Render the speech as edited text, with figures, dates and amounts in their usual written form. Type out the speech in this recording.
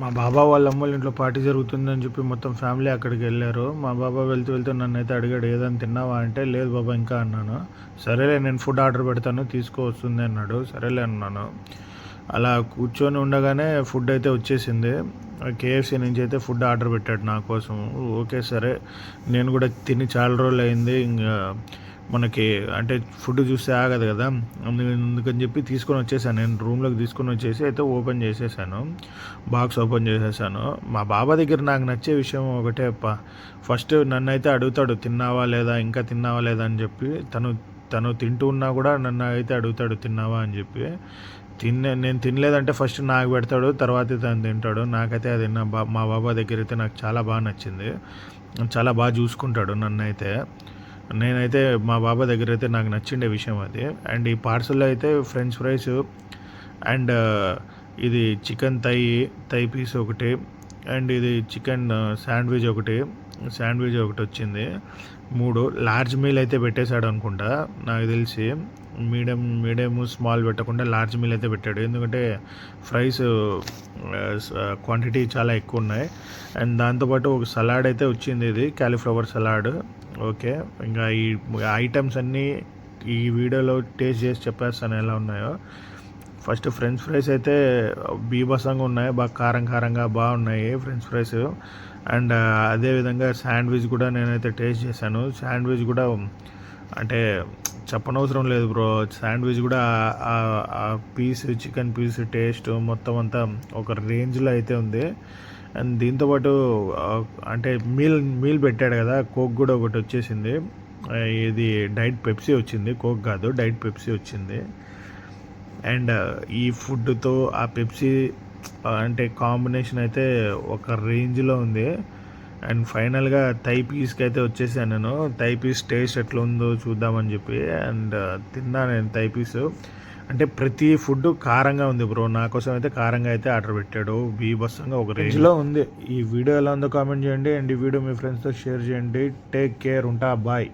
మా బాబా వాళ్ళ అమ్మోళ్ళ ఇంట్లో పార్టీ జరుగుతుందని చెప్పి మొత్తం ఫ్యామిలీ అక్కడికి వెళ్ళారు. మా బాబా వెళ్తూ నన్నైతే అడిగాడు, ఏదైనా తిన్నావా అంటే, లేదు బాబా ఇంకా అన్నాను. సరేలే నేను ఫుడ్ ఆర్డర్ పెడతాను తీసుకో వస్తుంది అన్నాడు. సరేలే అన్నాను. అలా కూర్చొని ఉండగానే ఫుడ్ అయితే వచ్చేసింది. కేఎఫ్సీ నుంచి అయితే ఫుడ్ ఆర్డర్ పెట్టాడు నా కోసం. ఓకే సరే, నేను కూడా తిని చాలా రోజులు అయింది. ఇంకా మనకి అంటే ఫుడ్ చూస్తే ఆగదు కదా, అందుకని చెప్పి తీసుకొని వచ్చేసాను. నేను రూమ్లోకి తీసుకొని వచ్చేసి అయితే ఓపెన్ చేసేసాను, బాక్స్ ఓపెన్ చేసేసాను. మా బాబా దగ్గర నాకు నచ్చే విషయం ఒకటే ఫస్ట్ నన్ను అయితే అడుగుతాడు తిన్నావా లేదా, ఇంకా తిన్నావా లేదా అని చెప్పి. తను తింటూ ఉన్నా కూడా నన్ను అయితే అడుగుతాడు తిన్నావా అని చెప్పి. నేను తినలేదంటే ఫస్ట్ నాకు పెడతాడు, తర్వాత తను తింటాడు. నాకైతే అది మా బాబా దగ్గర అయితే నాకు చాలా బాగా నచ్చింది. చాలా బాగా చూసుకుంటాడు నన్ను అయితే. నేనైతే మా బాబా దగ్గర అయితే నాకు నచ్చిండే విషయం అది. అండ్ ఈ పార్సల్లో అయితే ఫ్రెంచ్ ఫ్రైస్ అండ్ ఇది చికెన్ థై పీస్ ఒకటి, అండ్ ఇది చికెన్ శాండ్విచ్ ఒకటి వచ్చింది. 3 లార్జ్ మీల్ అయితే పెట్టేశాడు అనుకుంటా నాకు తెలిసి. మీడియం స్మాల్ పెట్టకుండా లార్జ్ మీల్ అయితే పెట్టాడు. ఎందుకంటే ఫ్రైస్ క్వాంటిటీ చాలా ఎక్కువ ఉన్నాయి. అండ్ దాంతోపాటు ఒక సలాడ్ అయితే వచ్చింది, ఇది క్యాలీఫ్లవర్ సలాడ్. ఓకే, ఇంకా ఈ ఐటమ్స్ అన్నీ ఈ వీడియోలో టేస్ట్ చేసి చెప్పేస్తాను ఎలా ఉన్నాయో. ఫస్ట్ ఫ్రెంచ్ ఫ్రైస్ అయితే బీభత్సంగా ఉన్నాయి, బాగా కారంగా బాగున్నాయి ఫ్రెంచ్ ఫ్రైస్. అండ్ అదేవిధంగా శాండ్విచ్ కూడా నేనైతే టేస్ట్ చేశాను. శాండ్విచ్ కూడా అంటే చెప్పనవసరం లేదు బ్రో, శాండ్విచ్ కూడా ఆ పీస్ చికెన్ పీస్ టేస్ట్ మొత్తం అంతా ఒక రేంజ్లో అయితే ఉంది. అండ్ దీంతోపాటు అంటే మీల్ పెట్టాడు కదా, కోక్ కూడా ఒకటి వచ్చేసింది. ఇది డైట్ పెప్సీ వచ్చింది, కోక్ కాదు డైట్ పెప్సీ వచ్చింది. అండ్ ఈ ఫుడ్తో ఆ పెప్సీ అంటే కాంబినేషన్ అయితే ఒక రేంజ్లో ఉంది. అండ్ ఫైనల్గా థై పీస్కి అయితే వచ్చేసాను నేను. థై పీస్ టేస్ట్ ఎట్లా ఉందో చూద్దామని చెప్పి అండ్ తిన్నా నేను థై పీస్. అంటే ప్రతి ఫుడ్ కారంగా ఉంది బ్రో. నా కోసం అయితే కారంగా అయితే ఆర్డర్ పెట్టాడు, బీభత్సంగా ఒక రేంజ్లో ఉంది. ఈ వీడియో ఎలా ఉందో కామెంట్ చేయండి. అండ్ ఈ వీడియో మీ ఫ్రెండ్స్తో షేర్ చేయండి. టేక్ కేర్, ఉంటా, బాయ్.